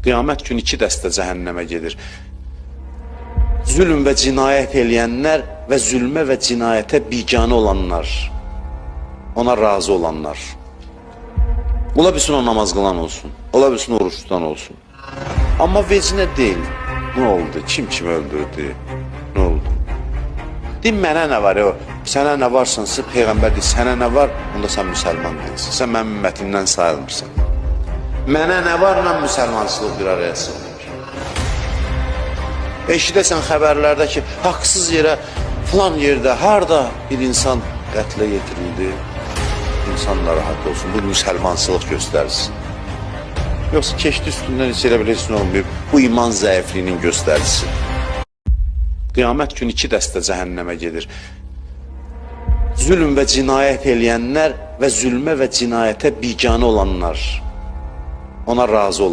Qiyamət günü 2 dəstə cəhənnəmə gedir. Zülm və cinayət eləyənlər və zülmə və cinayətə biganə olanlar, ona razı olanlar. Ola bilsin o namaz qılan olsun, ola bilsin oruç tutan olsun. Amma vecinə deyil. Nə oldu? Kim kimi öldürdü? Nə oldu? Deyim, mənə nə var? Sənə nə varsansa, Peyğəmbər deyil, sənə nə var? Onda sən müsəlman deyilsin. Sən mənim ümmətimdən sayılmırsan. Mənə nə var? Mən müsəlmançılıq bir araya sığmır. Eşidəsən xəbərlərdə ki, haqsız yerə, filan yerdə, harada bir insan qətlə yetirildi. İnsan narahat olsun, bu müsəlmançılıq göstərsin. Yoxsa keçdi üstündən heç elə belə heç nə olmayıb, bu iman zəifliyinin göstərisi. Qiyamət günü 2 dəstə cəhənnəmə gedir. Zülm və cinayət eləyənlər və zülmə və cinayətə biganə olanlar, ona razı olanlar.